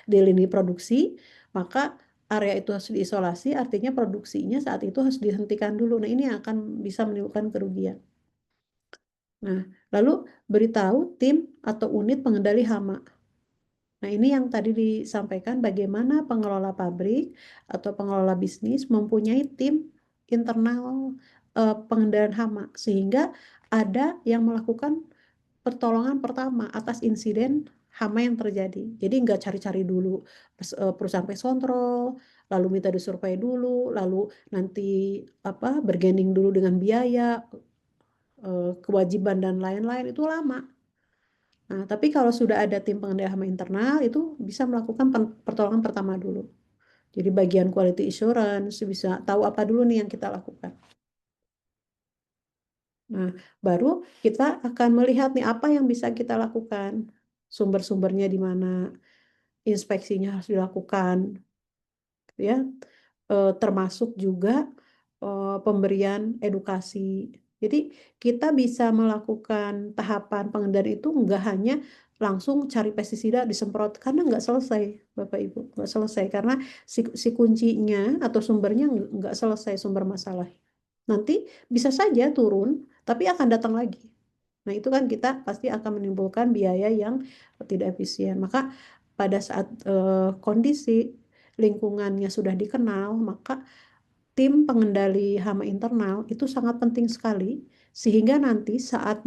di lini produksi, maka area itu harus diisolasi, artinya produksinya saat itu harus dihentikan dulu. Nah, ini akan bisa menimbulkan kerugian. Nah, lalu beritahu tim atau unit pengendali hama. Nah, ini yang tadi disampaikan bagaimana pengelola pabrik atau pengelola bisnis mempunyai tim internal pengendalian hama sehingga ada yang melakukan pertolongan pertama atas insiden hama yang terjadi. Jadi nggak cari-cari dulu perusahaan pest control, lalu minta disurvei dulu, lalu nanti bergaining dulu dengan biaya, kewajiban dan lain-lain itu lama. Nah, tapi kalau sudah ada tim pengendali hama internal itu bisa melakukan pertolongan pertama dulu. Jadi bagian quality assurance bisa tahu apa dulu nih yang kita lakukan. Nah, baru kita akan melihat nih apa yang bisa kita lakukan. Sumber-sumbernya di mana, inspeksinya harus dilakukan, ya. Termasuk juga pemberian edukasi. Jadi kita bisa melakukan tahapan pengendalian itu nggak hanya langsung cari pestisida disemprot karena nggak selesai, Bapak Ibu, nggak selesai karena si kuncinya atau sumbernya nggak selesai sumber masalah. Nanti bisa saja turun, tapi akan datang lagi. Nah, itu kan kita pasti akan menimbulkan biaya yang tidak efisien. Maka pada saat kondisi lingkungannya sudah dikenal, maka tim pengendali hama internal itu sangat penting sekali sehingga nanti saat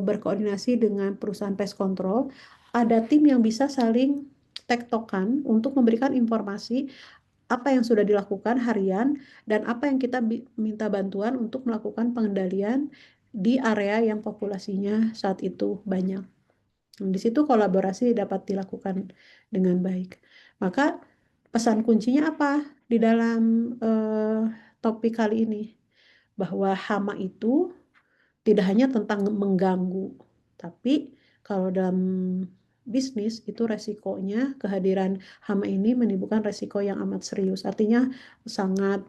berkoordinasi dengan perusahaan pest control ada tim yang bisa saling tektokan untuk memberikan informasi apa yang sudah dilakukan harian dan apa yang kita minta bantuan untuk melakukan pengendalian di area yang populasinya saat itu banyak. Di situ kolaborasi dapat dilakukan dengan baik. Maka pesan kuncinya apa di dalam topik kali ini? Bahwa hama itu tidak hanya tentang mengganggu, tapi kalau dalam bisnis itu resikonya kehadiran hama ini menimbulkan resiko yang amat serius. Artinya sangat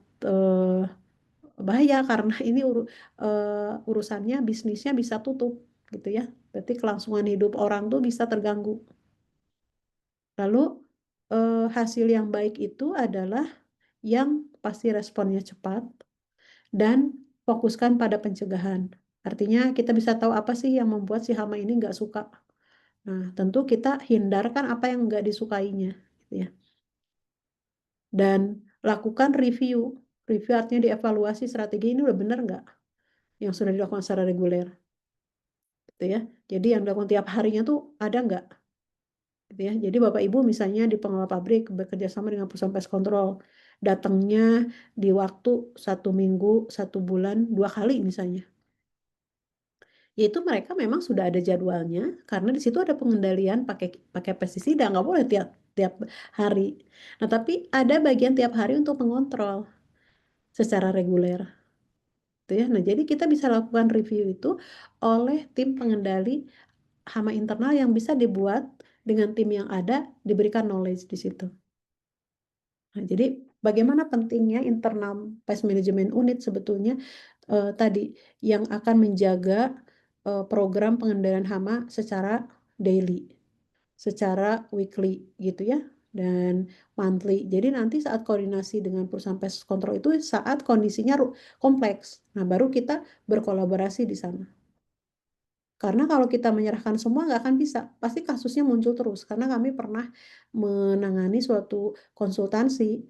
bahaya karena ini urusannya bisnisnya bisa tutup gitu ya. Berarti kelangsungan hidup orang tuh bisa terganggu. Lalu hasil yang baik itu adalah yang pasti responnya cepat dan fokuskan pada pencegahan. Artinya kita bisa tahu apa sih yang membuat si hama ini nggak suka. Nah, tentu kita hindarkan apa yang nggak disukainya, gitu ya. Dan lakukan review. Review artinya dievaluasi strategi ini udah bener nggak yang sudah dilakukan secara reguler, gitu ya. Jadi yang dilakukan tiap harinya tuh ada nggak, gitu ya. Jadi Bapak Ibu misalnya di pengelola pabrik bekerja sama dengan perusahaan pest control, datangnya di waktu 1 minggu, 1 bulan, 2 kali misalnya. Yaitu mereka memang sudah ada jadwalnya karena di situ ada pengendalian pakai pakai pestisida, nggak boleh tiap tiap hari. Nah, tapi ada bagian tiap hari untuk mengontrol secara reguler, gitu ya. Nah, jadi kita bisa lakukan review itu oleh tim pengendali hama internal yang bisa dibuat dengan tim yang ada, diberikan knowledge di situ. Nah, jadi bagaimana pentingnya internal pest management unit sebetulnya tadi yang akan menjaga program pengendalian hama secara daily, secara weekly gitu ya, dan monthly. Jadi nanti saat koordinasi dengan perusahaan pest control itu saat kondisinya kompleks. Nah, baru kita berkolaborasi di sana. Karena kalau kita menyerahkan semua nggak akan bisa, pasti kasusnya muncul terus. Karena kami pernah menangani suatu konsultansi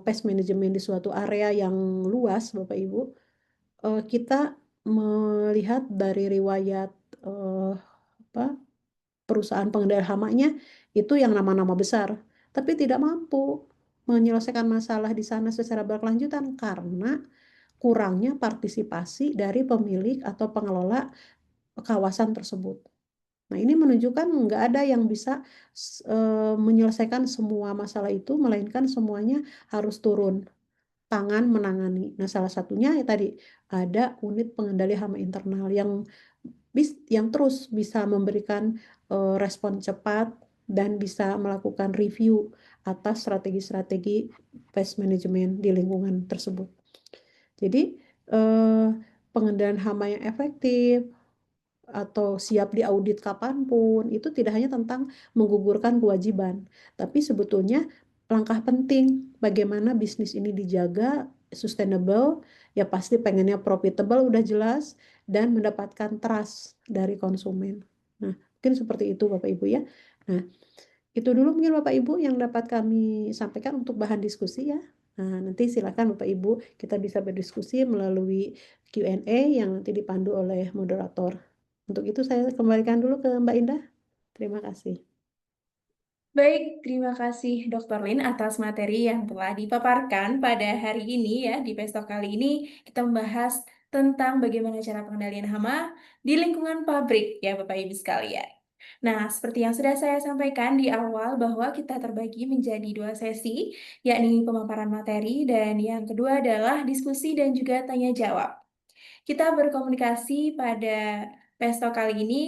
pest management di suatu area yang luas, Bapak Ibu. Kita melihat dari riwayat eh, apa, perusahaan pengendali hamanya itu yang nama-nama besar, tapi tidak mampu menyelesaikan masalah di sana secara berkelanjutan karena kurangnya partisipasi dari pemilik atau pengelola kawasan tersebut. Nah, ini menunjukkan nggak ada yang bisa menyelesaikan semua masalah itu, melainkan semuanya harus turun tangan menangani. Nah, salah satunya ya tadi ada unit pengendali hama internal yang terus bisa memberikan respon cepat dan bisa melakukan review atas strategi-strategi pest management di lingkungan tersebut. Jadi, eh, pengendalian hama yang efektif atau siap diaudit kapanpun itu tidak hanya tentang menggugurkan kewajiban, tapi sebetulnya langkah penting bagaimana bisnis ini dijaga sustainable, ya pasti pengennya profitable udah jelas dan mendapatkan trust dari konsumen. Nah, mungkin seperti itu Bapak Ibu ya. Nah, itu dulu mungkin Bapak Ibu yang dapat kami sampaikan untuk bahan diskusi ya. Nah, nanti silakan Bapak Ibu kita bisa berdiskusi melalui Q&A yang nanti dipandu oleh moderator. Untuk itu saya kembalikan dulu ke Mbak Indah. Terima kasih. Baik, terima kasih Dr. Lin atas materi yang telah dipaparkan pada hari ini ya. Di Pestok kali ini kita membahas tentang bagaimana cara pengendalian hama di lingkungan pabrik ya Bapak Ibu sekalian. Nah, seperti yang sudah saya sampaikan di awal bahwa kita terbagi menjadi 2 sesi, yakni pemaparan materi dan yang kedua adalah diskusi dan juga tanya jawab. Kita berkomunikasi pada Pestok kali ini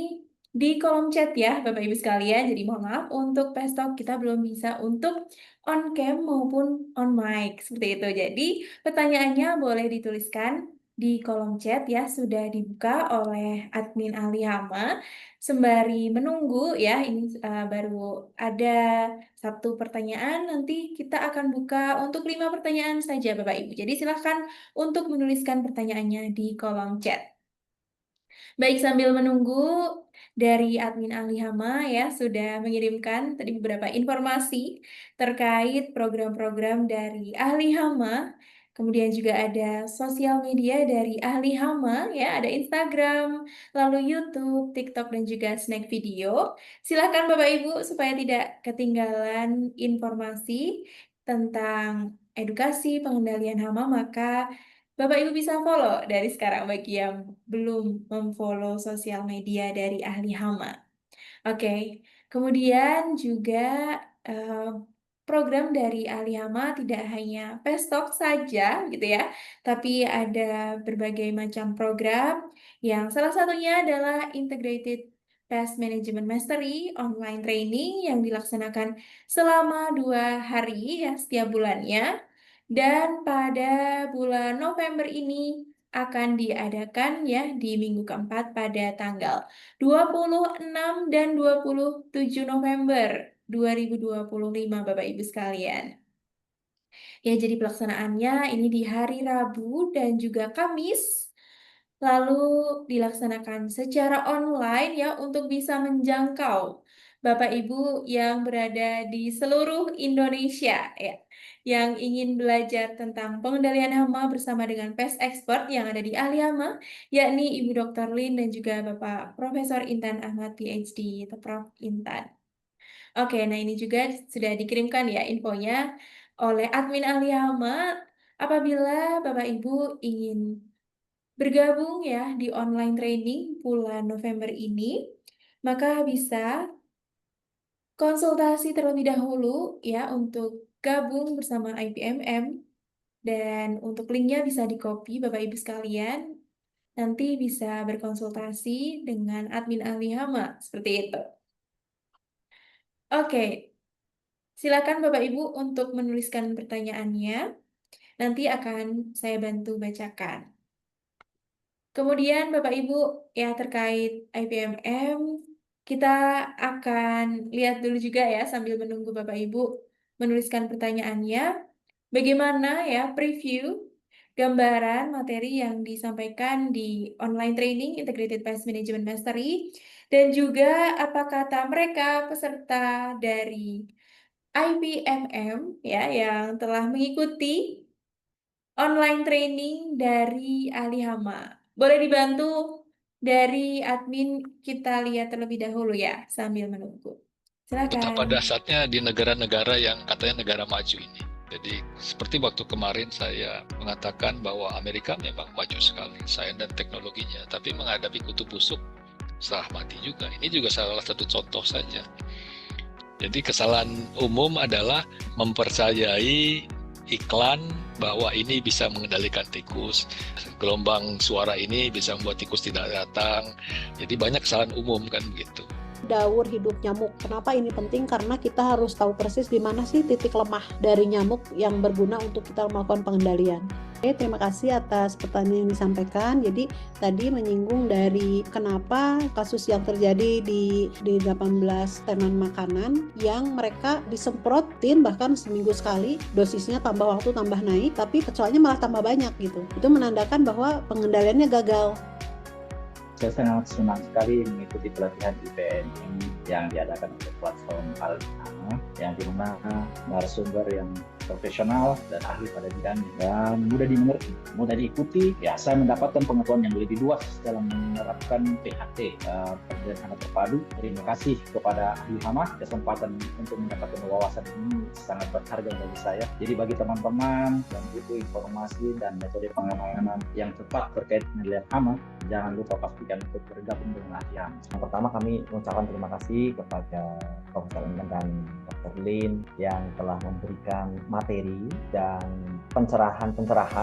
di kolom chat ya, Bapak Ibu sekalian. Jadi mohon maaf untuk Pestok kita belum bisa untuk on cam maupun on mic seperti itu. Jadi pertanyaannya boleh dituliskan di kolom chat ya, sudah dibuka oleh admin ahli hama. Sembari menunggu ya, ini baru ada 1 pertanyaan. Nanti kita akan buka untuk 5 pertanyaan saja Bapak Ibu. Jadi silahkan untuk menuliskan pertanyaannya di kolom chat. Baik, sambil menunggu dari admin ahli hama ya sudah mengirimkan tadi beberapa informasi terkait program-program dari ahli hama. Kemudian juga ada sosial media dari ahli hama ya, ada Instagram, lalu YouTube, TikTok dan juga snack video. Silakan Bapak Ibu supaya tidak ketinggalan informasi. tentang edukasi pengendalian hama, maka Bapak Ibu bisa follow dari sekarang bagi yang belum memfollow sosial media dari ahli hama. Oke, kemudian juga eh, program dari ahli hama tidak hanya Pestok saja gitu ya, tapi ada berbagai macam program yang salah satunya adalah Integrated Pest Management Mastery online training yang dilaksanakan selama 2 hari ya setiap bulannya. Dan pada bulan November ini akan diadakan ya di minggu keempat pada tanggal 26 dan 27 November 2025 Bapak Ibu sekalian. Ya, jadi pelaksanaannya ini di hari Rabu dan juga Kamis. Lalu dilaksanakan secara online ya untuk bisa menjangkau Bapak Ibu yang berada di seluruh Indonesia ya, yang ingin belajar tentang pengendalian hama bersama dengan pest expert yang ada di ahli hama, yakni Ibu Dr. Lin dan juga Bapak Profesor Intan Ahmad PhD atau Prof. Intan. Oke, nah ini juga sudah dikirimkan ya infonya oleh admin ahli hama. Apabila Bapak Ibu ingin bergabung ya di online training bulan November ini, maka bisa konsultasi terlebih dahulu ya untuk gabung bersama IPMM dan untuk linknya bisa di-copy Bapak Ibu sekalian. Nanti bisa berkonsultasi dengan admin ahli hama seperti itu. Oke, silakan Bapak Ibu untuk menuliskan pertanyaannya. Nanti akan saya bantu bacakan. Kemudian Bapak Ibu ya terkait IPMM, kita akan lihat dulu juga ya sambil menunggu Bapak Ibu menuliskan pertanyaannya. Bagaimana ya preview gambaran materi yang disampaikan di online training Integrated Pest Management Mastery dan juga apa kata mereka peserta dari IPMM ya yang telah mengikuti online training dari ahli hama. Boleh dibantu dari admin kita lihat terlebih dahulu ya sambil menunggu. Betapa Silakan. dahsyatnya di negara-negara yang katanya negara maju ini. Jadi seperti waktu kemarin saya mengatakan bahwa Amerika memang maju sekali sains dan teknologinya, tapi menghadapi kutu busuk setengah mati juga. Ini juga salah satu contoh saja. Jadi kesalahan umum adalah mempercayai iklan bahwa ini bisa mengendalikan tikus, gelombang suara ini bisa membuat tikus tidak datang. Jadi banyak kesalahan umum kan begitu. Daur hidup nyamuk. Kenapa ini penting? Karena kita harus tahu persis di mana sih titik lemah dari nyamuk yang berguna untuk kita melakukan pengendalian. Oke, terima kasih atas pertanyaan yang disampaikan. Jadi tadi menyinggung dari kenapa kasus yang terjadi di 18 tenan makanan yang mereka disemprotin bahkan seminggu sekali, dosisnya tambah waktu tambah naik, tapi kecoanya malah tambah banyak gitu. Itu menandakan bahwa pengendaliannya gagal. Saya sangat senang sekali mengikuti pelatihan IPMM yang diadakan oleh platform Alhama, yang dimana narasumber yang profesional dan ahli pada bidangnya dan mudah dimengerti, mudah diikuti. Ya, saya mendapatkan pengetahuan yang lebih luas dalam menerapkan PHT, pengendalian hama terpadu. Terima kasih kepada ahli hama, kesempatan untuk mendapatkan wawasan ini sangat berharga bagi saya. Jadi bagi teman-teman yang butuh informasi dan metode pengamanan yang tepat terkait pengendalian hama, jangan lupa pastikan untuk bergabung dengan ahli hama. Yang pertama kami mengucapkan terima kasih kepada Profesor Intan dan Dr. Lin yang telah memberikan materi dan pencerahan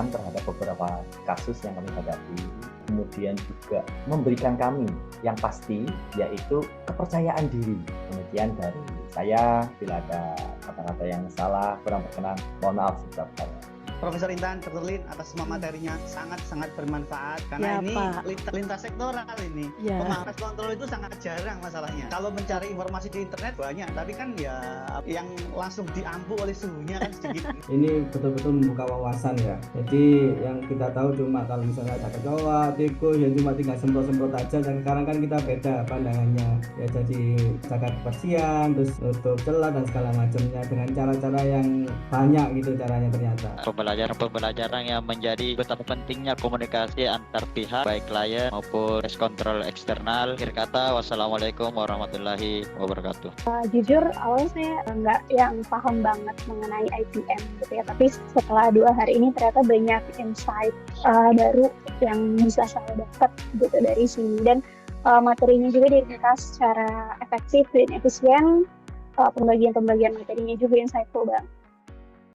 terhadap beberapa kasus yang kami hadapi. Kemudian juga memberikan kami yang pasti yaitu kepercayaan diri. Kemudian dari saya, bila ada kata-kata yang salah, kurang berkenan, mohon maaf sebesar-besarnya. Profesor Intan, Dr. Lin atas semua materinya sangat-sangat bermanfaat karena Ya, ini Pak. lintas sektoral ini. Ya. Pemahaman kontrol itu sangat jarang masalahnya. Kalau mencari informasi di internet banyak, tapi kan ya yang langsung diampu oleh suhunya kan sedikit. Ini betul-betul membuka wawasan ya. Jadi yang kita tahu cuma kalau misalnya ada kecoa, tikus yang cuma tinggal semprot-semprot aja. Dan sekarang kan kita beda pandangannya. Ya jadi jaga kebersihan, terus nutup celah dan segala macamnya dengan cara-cara yang banyak gitu caranya ternyata. pembelajaran yang menjadi betapa pentingnya komunikasi antar pihak, baik klien maupun kontrol eksternal. Akhir kata, wassalamualaikum warahmatullahi wabarakatuh. Jujur awalnya saya nggak yang paham banget mengenai IPM gitu ya, tapi setelah 2 hari ini ternyata banyak insight baru yang bisa saya dapat gitu dari sini, dan materinya juga dikemas secara efektif dan efisien, pembagian materinya juga insightful banget.